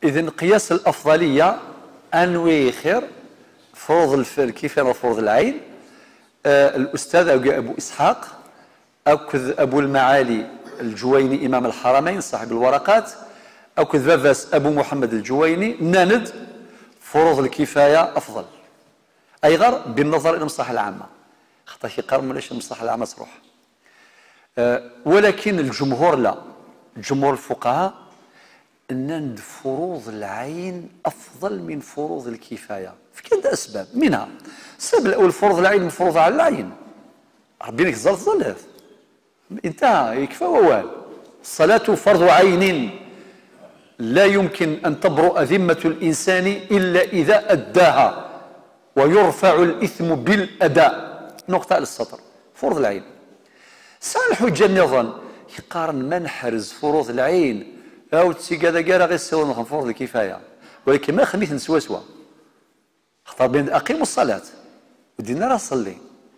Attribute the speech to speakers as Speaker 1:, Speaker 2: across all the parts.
Speaker 1: إذن قياس الأفضلية أنوي خير فروض الكفاية وفروض العين. الأستاذ أبو إسحاق أكذ أبو المعالي الجويني إمام الحرمين صاحب الورقات أكذ بافاس أبو محمد الجويني ناند فروض الكفاية أفضل، أي غير بالنظر إلى المصلحة العامة، خاطر يقارن ولاش المصلحة العامة تروح. ولكن الجمهور لا، جمهور الفقهاء أن فروض العين أفضل من فروض الكفاية في كذا أسباب. منها السبب الأول فروض العين مفروضة على العين، ربي لك ظل انتهى يكفى ووال. الصلاة فرض عين لا يمكن أن تبرؤ ذمة الإنسان إلا إذا أداها ويرفع الإثم بالأداء. نقطة على السطر فروض العين. سأل الحجة النظام يقارن من حرز فروض العين أو تسيقادا كارا غير سوا فروض الكفاية، ولكن ما خليت نسوا سوا. خطر بين أقيموا الصلاة ودينا راه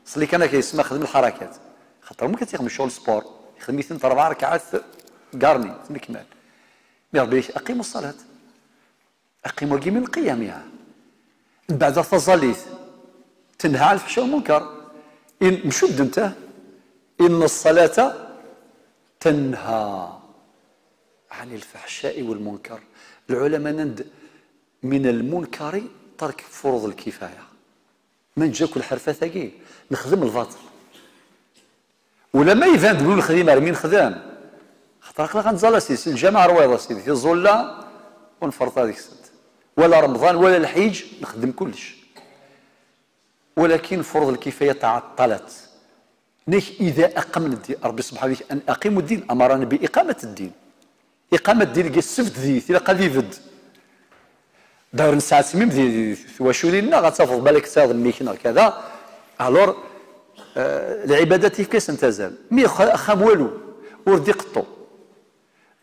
Speaker 1: صلي كان كيسمى خدم الحركات، خاطر ممكن تخدم شغل سبور يخدم 2 4 ركعات كارني تمكمل. مي ربي أقيموا الصلاة، أقيموا من القيام يعني. بعد تظليت تنهى عن الفحشاء والمنكر. إن مشد أنت إن الصلاة تنهى عن الفحشاء والمنكر. العلماء نند من المنكر ترك فروض الكفاية. من جاك الحرفة ثقيل نخدم الباطل ولا ما يفهم تقول الخدمة مين خدام، خاطر غنزال سيدي الجامعة رويضة سيدي في الظلة ونفرط هذيك السنة ولا رمضان ولا الحج نخدم كلش. ولكن فروض الكفاية تعطلت. إذا أقمنا الدين، ربي سبحانه أن أقيموا الدين أمرنا بإقامة الدين. إقامة الدين كي السفت ذي إلا قد يفد دار نساعد سميم ذي وشو لنا غتفض بالك تاخذ ميكنا كذا الور العبادات كيفاش تزال مي خام والو وردي قطو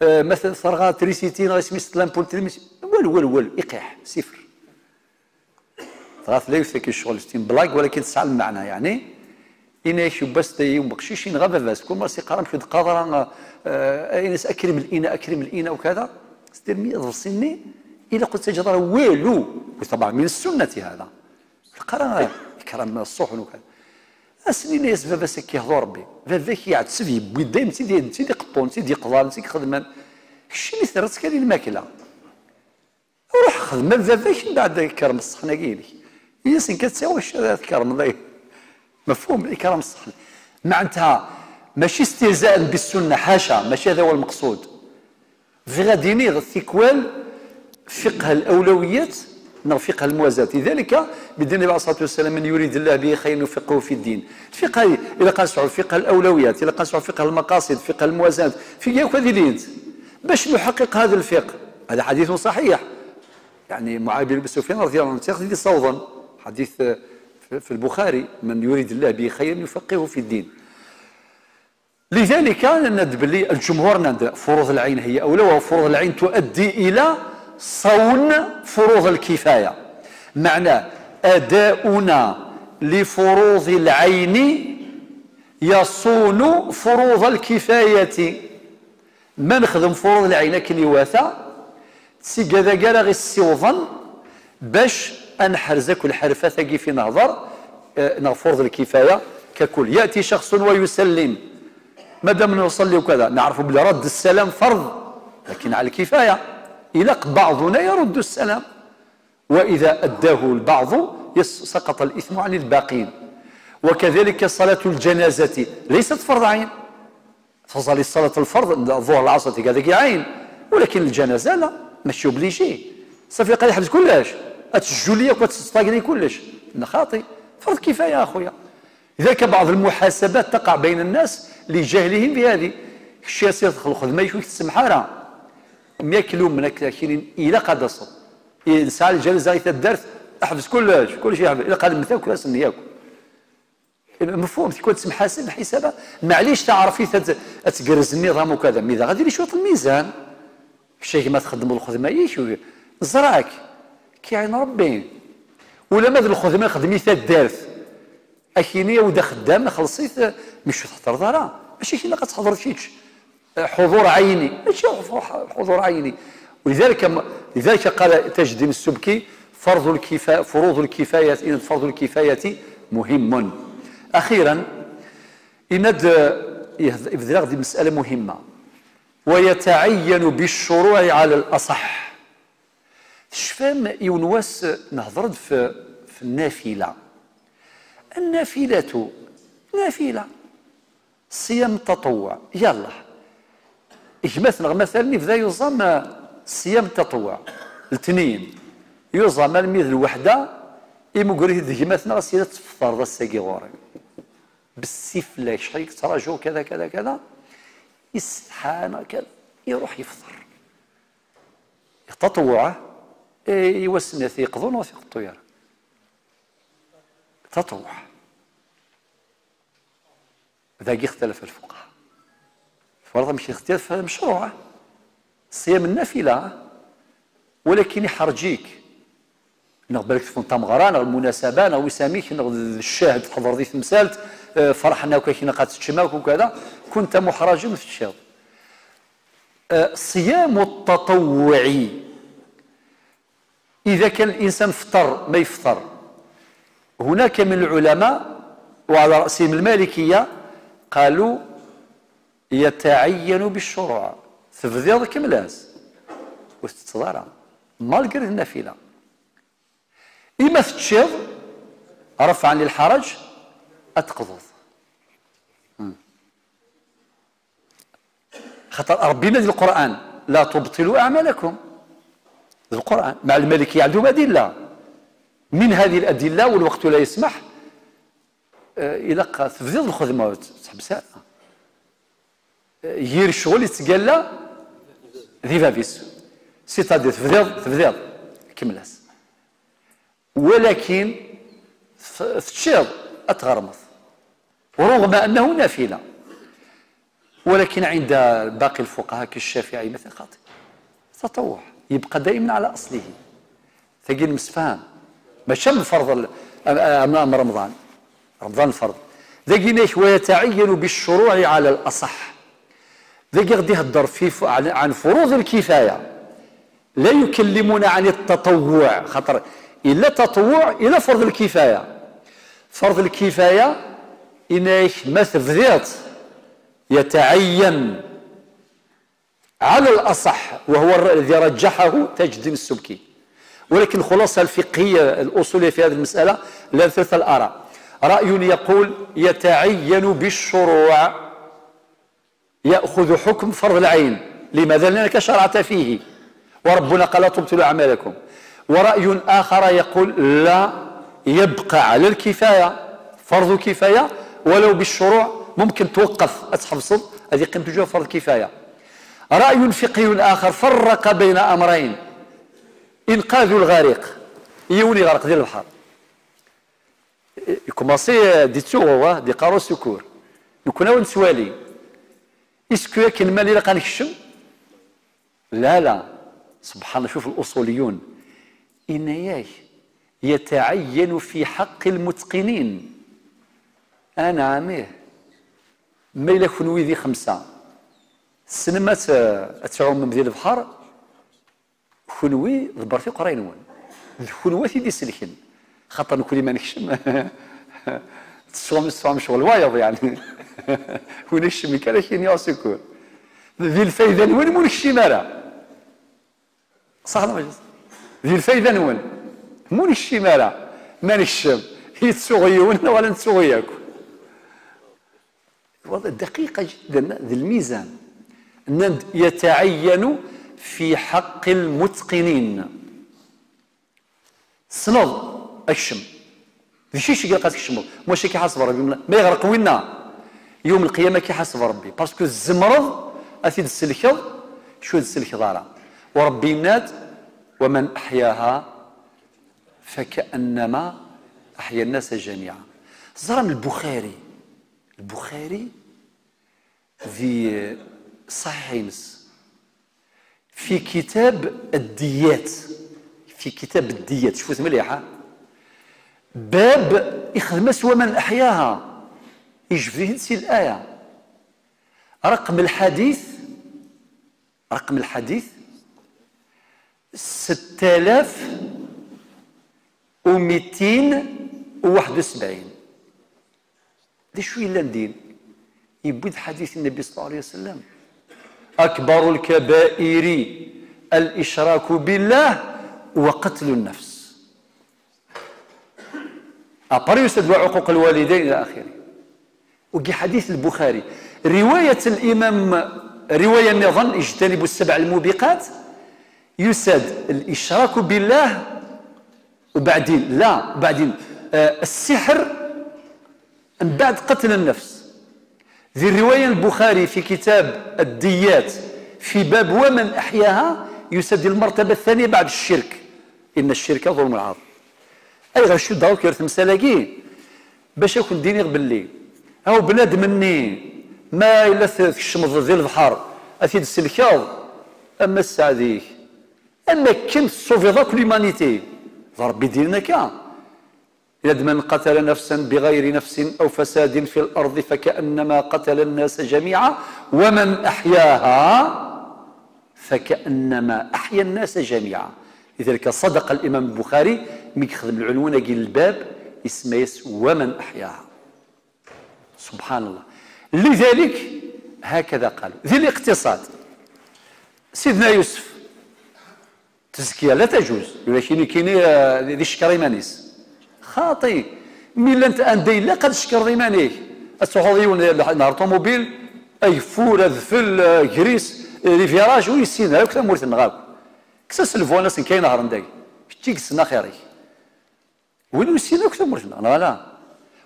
Speaker 1: مثلا صرغا تريسيتين غاسمي سلامبول تريميس والو إقاح صفر. ثلاث لا يفك الشغل ستين بلاك ولكن تسعى المعنى يعني إنا شو بس يوم بقشيشين غابة بس كل ما سيقارن في القادرة إنس أكرم الإنا وكذا ستير مية ضرسيني إلا قلت تجرى والو وطبعا من السنة هذا القرآن كرم الصحن وكذا أسنين يسبب بس كي يهضر ربي فذاك يعتسف يبوي دايم تيدي قطون تيدي قضان تيدي خدمان الشيء اللي ثرت كان الماكلة روح خدمة فذاك من بعد كرم الصحن كيلي ياسين كتساوي الشهادات كرم ذاك مفهوم الإكرام الصحن معناتها ماشي استهزاء بالسنة حاشا ماشي هذا هو المقصود. في غادي نيغ الثكوال فقه الأولويات من فقه الموازاة. لذلك بدين النبي عليه الصلاة والسلام من يريد الله به خير يفقهه في الدين. الفقه إذا قاسوا فقه الأولويات إذا قاسوا فقه المقاصد فقه الموازاة في ياك هذه لينت باش نحقق هذا الفقه. هذا حديث صحيح يعني معاوية بن سفيان رضي الله عنه تاخذ صوضا حديث في البخاري من يريد الله به خير يفقهه في الدين. لذلك ندب لي الجمهور ند فروض العين هي أولى وفروض العين تؤدي إلى صون فروض الكفاية. معنى أداؤنا لفروض العين يصون فروض الكفاية. ما نخدم فروض العين كي يواثا تسي كذا كالا غي السيوظن باش أنحرزك الحرفة ثقي في نهضر فروض الكفاية ككل. يأتي شخص ويسلم مادام نصلي وكذا نعرف بلي رد السلام فرض لكن على الكفاية إلى بعضنا يرد السلام وإذا أداه البعض سقط الإثم عن الباقين. وكذلك صلاة الجنازة ليست فرض عين تصلي الصلاة الفرض الظهر العصر كذا عين ولكن الجنازة لا ماشي اوبليجي صافي قال يحبس كلش تسجل ليك وتستاقني كلش خاطي فرض كفاية أخويا. لذلك بعض المحاسبات تقع بين الناس لجهلهم بهذه الشيء يدخل خدمة يشوف السمحارة 100 كيلو من كاين إلى قد صل إنسان الجنازة الدرس أحبس كلش يحبس إلى قد مثل كل سن ياكل مفهوم تكون تسمى حاسب حسابها معليش تعرفي تقرز النظام وكذا ماذا غادي يشوط الميزان الشيء ما تخدموا الخدمة يشوف زرعك كي عين ربي ولا ماذا الخدمة خدمي الدارث أكينية ودا خدام خلصيت مش تحضر دارا ماشي كي غتحضر شيء حضور عيني ماشي حضور عيني. ولذلك لذلك قال تاج الدين السبكي فروض الكفاية إن فرض الكفاية مهم. أخيرا إند يبذل غدي مسألة مهمة، ويتعين بالشروع على الأصح. شفام يونواس نهضر في النافلة. النافلة نافلة صيام التطوع، يلا مثلا بدا يوزم صيام التطوع الاثنين يوزم الميز الوحده يمقري ذي مثلا سيده تفطر ذا الساقي غوري بالسفله شحال تراجو كذا كذا كذا يستحانا كذا يروح يفطر التطوع يوسنا في يقضون وفي الطيار تطوع ذاك يختلف الفقهاء فرضا مش اختلاف مشروع صيام النافله ولكن يحرجيك نقبلك في التمغران او المناسبه او يساميك الشاهد تحضر ذي تمثالت فرحنا وكاين قات تشماك وكذا كنت محرجا في الشاهد. صيام التطوع اذا كان الانسان فطر ما يفطر، هناك من العلماء وعلى راسهم المالكيه قالوا يتعين بالشروع تفضيض كملاز واستدارة مالقري النافلة إما تتشيض رفعا للحرج أتقضض خاطر ربي نادي القرآن لا تبطلوا أعمالكم القرآن مع المالكية عندهم أدلة من هذه الأدلة والوقت لا يسمح إلى تفضيض الخدمة تحبسها يير الشغل يتقال ذي فافيس سيتادير تفضيض كملاس ولكن تشيض أتغرمض ورغم أنه نافلة ولكن عند باقي الفقهاء كالشافعي مثلا خاطئ تطوع يبقى دائما على أصله ثقيل مسفهم ماشي من فرض أمام رمضان الفرض ذاك ويتعين بالشروع على الأصح ذاك غادي يهضر عن فروض الكفاية لا يكلمون عن التطوع خاطر إلا تطوع إلا فرض الكفاية فرض الكفاية إناش ما تفضيط يتعين على الأصح وهو الذي رجحه تاج الدين السبكي ولكن الخلاصة الفقهية الأصولية في هذه المسألة لا ثلاث الآراء. رأي يقول يتعين بالشروع يأخذ حكم فرض العين لماذا؟ لأنك شرعت فيه وربنا قال لا تبطلوا أعمالكم. ورأي آخر يقول لا يبقى على الكفاية فرض كفاية ولو بالشروع ممكن توقف أتحفظ هذه قيمة جوه فرض كفاية. رأي فقهي آخر فرق بين أمرين إنقاذ الغارق يوني غرق ديال البحر يكوماسي دي تسوغوا دي قارو سكور نكون نسوالي اسكو كاين المال اللي غنكشم لا سبحان الله. شوف الأصوليون إن يتعين في حق المتقنين أنا عاميه ما إلا كنوي ذي 5 السنة تعوم من ديال البحر كنوي ضبر في قرينون كنوي دي سلكن خاطر نكون ما نكشم تصوم شغل وايض يعني ونكشم كان كاين يا سكور ذي الفايدة وين مو نكشم مالا صح ولا ذي الفايدة نون مو نكشم مالا ما نكشم هي تسوغيون ولا نتسوغياكم. دقيقة جدا ذي الميزان يتعين في حق المتقنين صنض الشم ذي شي قالت الشم ماشي كيحاسب ربي ما يغرق وينا يوم القيامة كيحاسب ربي باسكو الزمرض أثيد السلكض شو السلكض راه وربي ناد ومن أحياها فكأنما أحيا الناس جميعا. زرم البخاري في صحيح في كتاب الديات شوف مليحة باب يخدم ومن أحياها يجبريه نسي الآية رقم الحديث 6271. دي شويه لا ندين يبود حديث النبي صلى الله عليه وسلم: أكبر الكبائر الإشراك بالله وقتل النفس. أبري يستدعى عقوق الوالدين إلى آخره. وقي حديث البخاري رواية الإمام، رواية نظن اجتنبوا السبع الموبقات، يساد الإشراك بالله وبعدين لا بعدين السحر من بعد قتل النفس. ذي الرواية البخاري في كتاب الديات في باب ومن أحياها يسد المرتبة الثانية بعد الشرك، إن الشرك ظلم العظيم. أي غير شو داو كيرت مسالاكي باش يكون ديني بالليل هاو بنادم مني ما إلا تشمض ذي البحر أثيد السلكاو أما السعديك أما كنت صوفي ذاك ليمانيتي ضربي ديننا كان إذا من قتل نفسا بغير نفس أو فساد في الأرض فكأنما قتل الناس جميعا ومن أحياها فكأنما أحيا الناس جميعا. لذلك صدق الإمام البخاري مي يخدم العنوان قال الباب اسمه ومن أحياها. سبحان الله. لذلك هكذا قالوا. ذي الاقتصاد سيدنا يوسف تزكية لا تجوز، ولكن كاين ذي شكر مانيس خاطي ميلا انت اندي لا قد شكر ذيمانيك السعوديون نهار طوموبيل اي فور ذفل كريس لي فيراج ويسين هاك مورث النغاب كساس الفوناس كاين نهار نداي تيك سنا خيري وين ويسين هاك مورث النغاب لا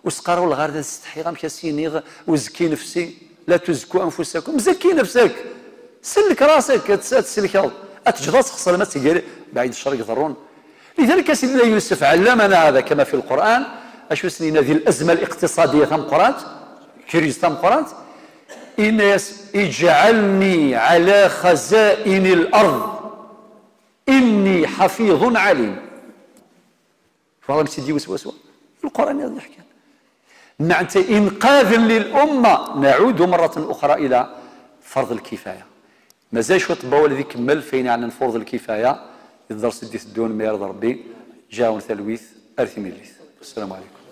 Speaker 1: وسقروا الغار ذا تستحي غام كاسينيغ وزكي نفسي لا تزكوا انفسكم زكي نفسك سلك راسك تسلك اتجغص خصل ما تيقال بعيد الشر يضرون. لذلك سيدنا يوسف علمنا هذا كما في القرآن. أشو سنين هذه الأزمة الاقتصادية ثم قرات كريز ثم قرات إن اجعلني على خزائن الأرض إني حفيظ عليم. والله سيدي وسوسوا القرآن هذا يحكي مع إنقاذ للأمة. نعود مرة أخرى إلى فرض الكفاية. مازال شوية طباوة الذي كمل فين عن فرض الكفاية الدرس دي الدون ما يرضى ربي جاون ثلويث أرث ميليث. السلام عليكم.